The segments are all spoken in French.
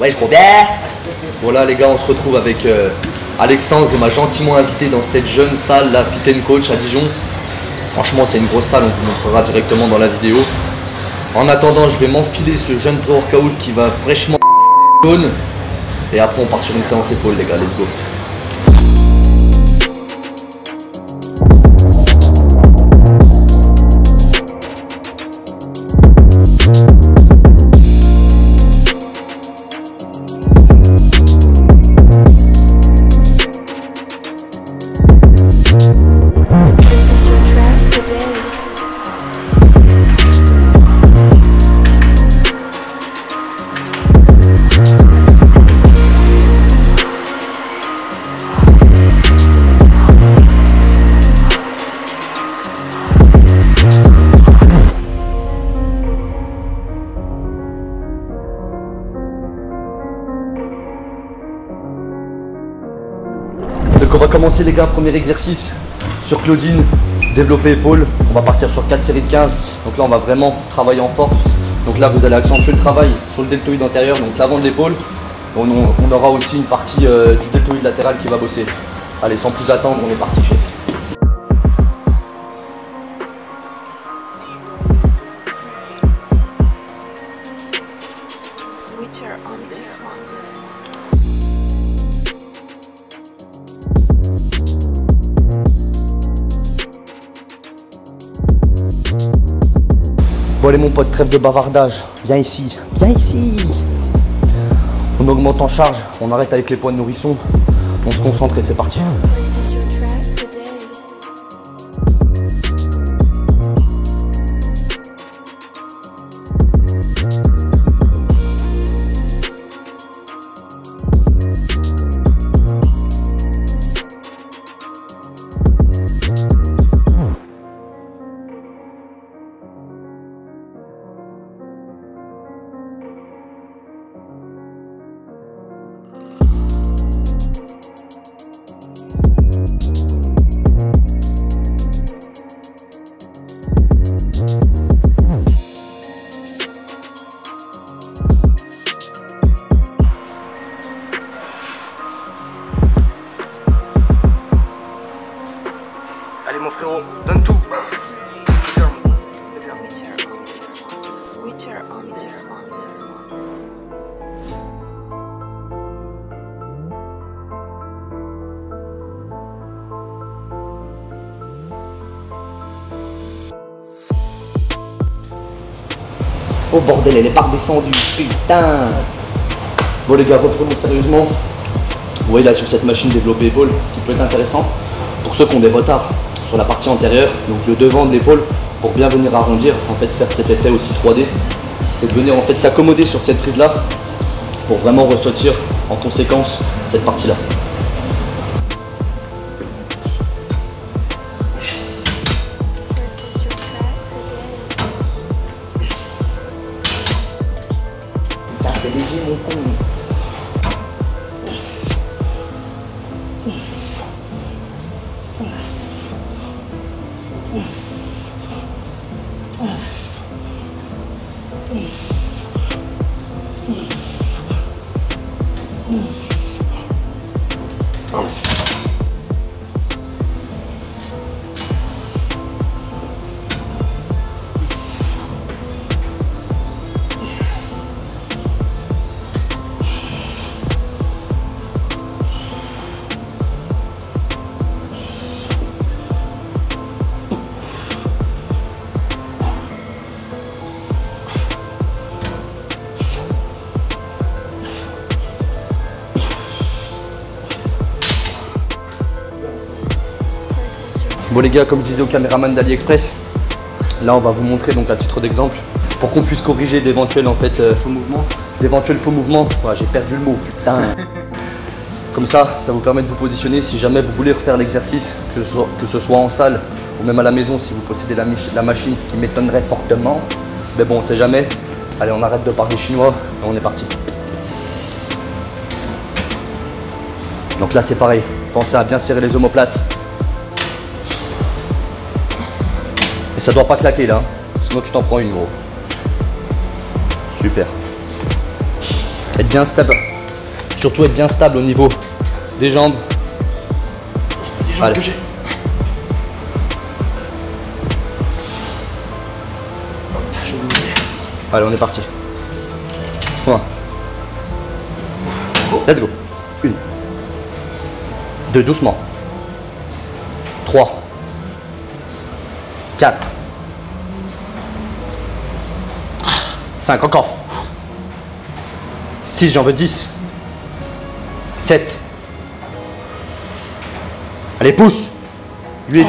Ouais, je crois bien. Voilà les gars, on se retrouve avec Alexandre. Il m'a gentiment invité dans cette jeune salle, la Fit & Coach à Dijon. Franchement, c'est une grosse salle, on vous montrera directement dans la vidéo. En attendant, je vais m'enfiler ce jeune pré-workout qui va fraîchement jaune. Et après, on part sur une séance épaule, les gars. Let's go. Donc on va commencer les gars, premier exercice sur Claudine, développer épaule. On va partir sur 4 séries de 15. Donc là on va vraiment travailler en force. Donc là vous allez accentuer le travail sur le deltoïde antérieur, donc l'avant de l'épaule. On aura aussi une partie du deltoïde latéral qui va bosser. Allez, sans plus attendre, on est parti chef. Bon allez mon pote, trêve de bavardage, viens ici, viens ici. On augmente en charge, on arrête avec les poids de nourrisson, on se concentre et c'est parti. Allez mon frérot, donne tout. Oh bordel, elle est pas redescendue, putain. Bon les gars, reprenons sérieusement. Vous voyez là sur cette machine développer épaule, ce qui peut être intéressant pour ceux qui ont des retards sur la partie antérieure, donc le devant de l'épaule, pour bien venir arrondir, en fait faire cet effet aussi 3D, c'est de venir en fait s'accommoder sur cette prise là pour vraiment ressortir en conséquence cette partie là. Putain, c'est léger mon con. Bon les gars, comme je disais au caméraman d'AliExpress, là on va vous montrer donc à titre d'exemple pour qu'on puisse corriger d'éventuels en fait faux mouvements. Ouais, j'ai perdu le mot, putain. Comme ça vous permet de vous positionner si jamais vous voulez refaire l'exercice, que ce soit en salle ou même à la maison si vous possédez la machine, ce qui m'étonnerait fortement. Mais bon, on sait jamais. Allez, on arrête de parler chinois et on est parti. Donc là c'est pareil, pensez à bien serrer les omoplates. Et ça doit pas claquer là, sinon tu t'en prends une gros. Super. Être bien stable. Surtout être bien stable au niveau des jambes. Les jambes que j'ai. Allez, on est parti. 1. Let's go. 1. 2, doucement. 3. 4. 5, encore. 6, j'en veux 10. 7. Allez, pousse. 8.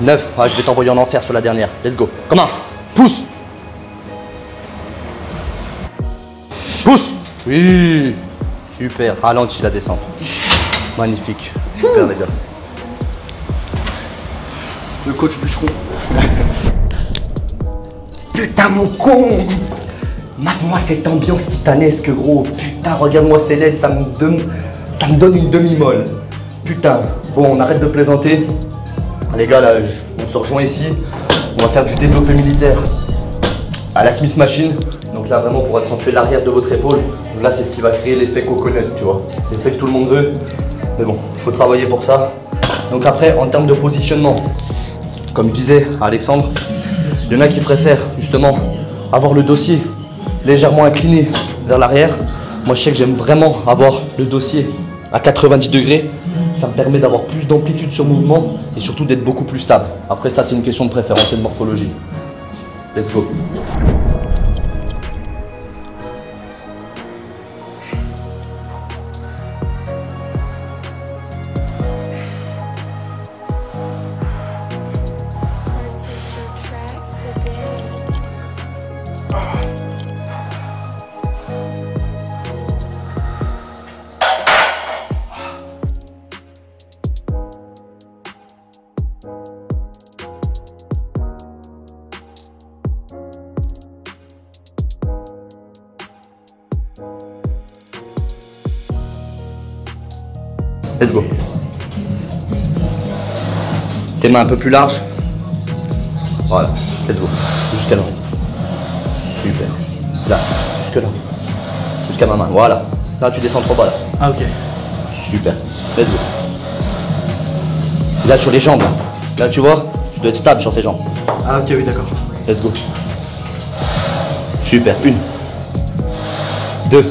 9. Ah, je vais t'envoyer en enfer sur la dernière. Let's go. Comment? Pousse. Pousse. Oui. Super. Ralentis la descente. Magnifique. Super, les gars. Le coach bûcheron. Putain, mon con. Mate-moi cette ambiance titanesque, gros. Putain, regarde-moi ces LED, ça me donne une demi-molle. Putain. Bon, on arrête de plaisanter. Les gars, là, on se rejoint ici. On va faire du développé militaire à la Smith Machine. Donc là, vraiment pour accentuer l'arrière de votre épaule. Donc là, c'est ce qui va créer l'effet coconut, tu vois. L'effet que tout le monde veut. Mais bon, il faut travailler pour ça. Donc après, en termes de positionnement, comme je disais à Alexandre, il y en a qui préfèrent justement avoir le dossier légèrement incliné vers l'arrière. Moi, je sais que j'aime vraiment avoir le dossier à 90 degrés. Ça me permet d'avoir plus d'amplitude sur mouvement et surtout d'être beaucoup plus stable. Après ça, c'est une question de préférence et de morphologie. Let's go. Let's go. Tes mains un peu plus larges. Voilà. Let's go. Jusqu'à là. Super. Là. Jusque là. Jusqu'à ma main. Voilà. Là, tu descends trop bas là. Ah, ok. Super. Let's go. Là, sur les jambes. Là, tu vois, tu dois être stable sur tes jambes. Ah, ok, oui, d'accord. Let's go. Super. 1. 2.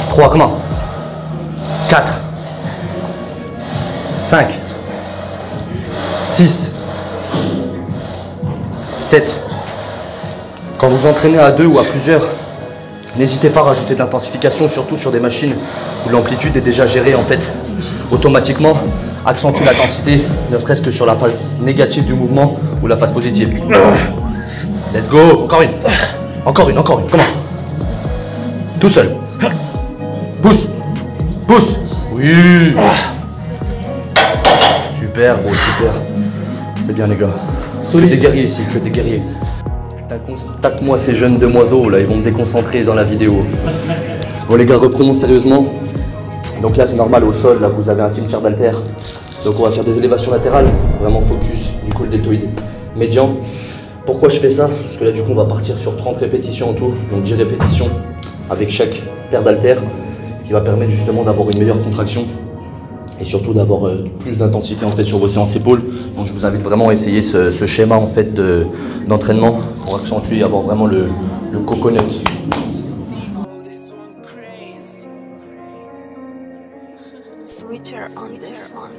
3. Comment? 4. 5. 6. 7. Quand vous entraînez à 2 ou à plusieurs, n'hésitez pas à rajouter de l'intensification, surtout sur des machines où l'amplitude est déjà gérée en fait automatiquement. Accentue l'intensité, ne serait-ce que sur la phase négative du mouvement ou la phase positive. Let's go. Encore une. Encore une, encore une. Comment? Tout seul. Pousse. Pousse. Oui. Super, gros, super. C'est bien, les gars. Que des guerriers ici, que des guerriers. Putain, constate-moi ces jeunes demoiselles là, ils vont me déconcentrer dans la vidéo. Bon, les gars, reprenons sérieusement. Donc là, c'est normal, au sol, là, vous avez un cimetière d'haltères. Donc on va faire des élévations latérales, vraiment focus, du coup, le deltoïde médian. Pourquoi je fais ça? Parce que là, du coup, on va partir sur 30 répétitions en tout, donc 10 répétitions avec chaque paire d'haltères, ce qui va permettre justement d'avoir une meilleure contraction et surtout d'avoir plus d'intensité en fait sur vos séances épaules. Donc je vous invite vraiment à essayer ce schéma en fait d'entraînement pour accentuer et avoir vraiment le coconut. Switcher on this one.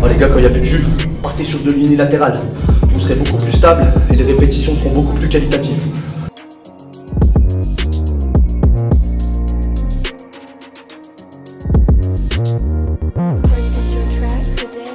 Oh les gars, quand il n'y a plus de jus, partez sur de l'unilatéral. Vous serez beaucoup plus stable et les répétitions seront beaucoup plus qualitatives. Purchase your track today.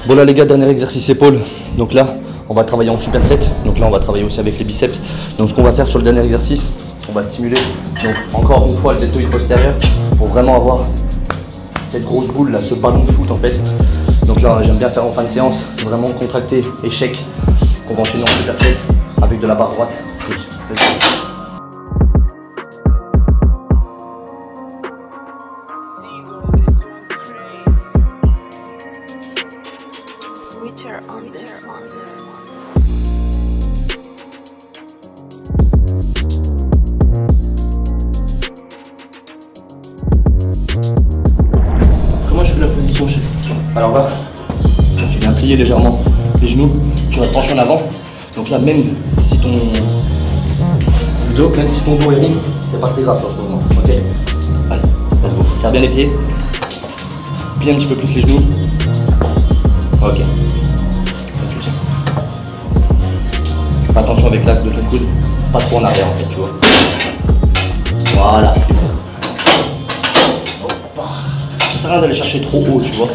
Bon là les gars, dernier exercice épaule. Donc là, on va travailler en superset. Donc là, on va travailler aussi avec les biceps. Donc ce qu'on va faire sur le dernier exercice, on va stimuler donc encore une fois le deltoïde postérieur pour vraiment avoir cette grosse boule là, ce ballon de foot en fait. Donc là j'aime bien faire en fin de séance, vraiment contracté, échec, qu'on va enchaîner en superset avec de la barre droite. Oui. Switcher on this one. Comment je fais la position, chef? Alors là, tu viens plier légèrement les genoux, tu vas te pencher en avant. Donc là, même si ton dos est rond, c'est pas très grave sur ce moment. Ok. Allez, let's go. Serre bien les pieds. Plie un petit peu plus les genoux. Ok. Fais attention avec l'axe de ton coude, pas trop en arrière en fait, tu vois. Voilà. Ça sert à rien d'aller chercher trop haut, tu vois.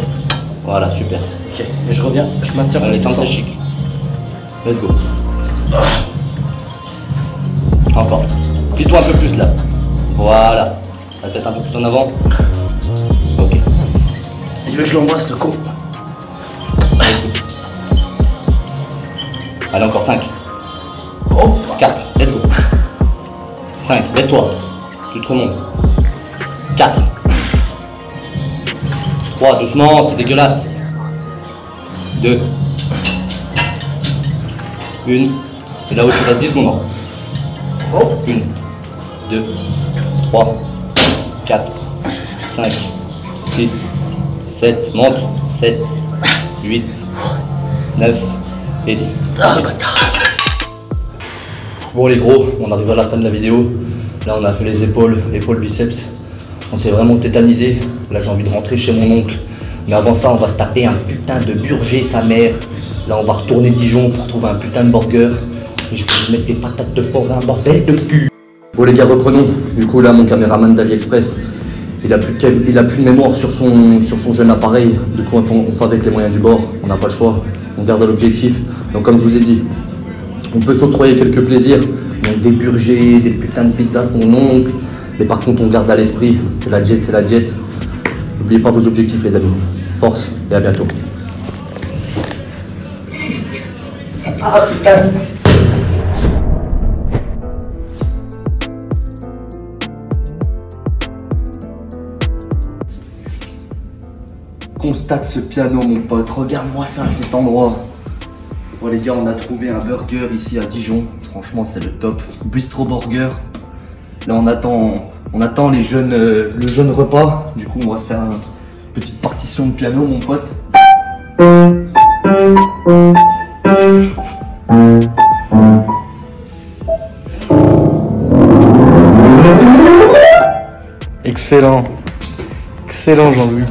Voilà, super. Ok, et je reviens, je maintiens. Allez, c'est chic. Let's go. Encore. Plie-toi un peu plus là. Voilà. La tête un peu plus en avant. Ok. Il veut que je l'embrasse, le con. Let's go. Allez, encore 5. 4. Let's go. 5. Laisse-toi. Tu te remontes. 4. 3. Doucement, c'est dégueulasse. 2. 1. C'est là où tu restes 10 secondes. 1, 2, 3, 4, 5, 6, 7, monte, 7, 8, 9 et 10. Bon les gros, on arrive à la fin de la vidéo. Là on a fait les épaules biceps. On s'est vraiment tétanisé. Là j'ai envie de rentrer chez mon oncle. Mais avant ça on va se taper un putain de burger sa mère. Là on va retourner Dijon pour trouver un putain de burger. Et je peux vous mettre des patates de porc, un bordel de cul. Bon les gars, reprenons. Du coup là mon caméraman d'AliExpress, il a plus de mémoire sur son jeune appareil. Du coup on fait avec les moyens du bord, on n'a pas le choix, on garde l'objectif. Donc comme je vous ai dit, on peut s'octroyer quelques plaisirs, donc des burgers, des putains de pizzas son oncle. Mais par contre on garde à l'esprit que la jet c'est la jet. N'oubliez pas vos objectifs les amis. Force et à bientôt. Ah putain. Constate ce piano mon pote, regarde-moi ça, cet endroit. Bon les gars, on a trouvé un burger ici à Dijon, franchement c'est le top. Bistro Burger. Là on attend le jeune repas. Du coup on va se faire une petite partition de piano mon pote. Excellent. Excellent Jean-Louis.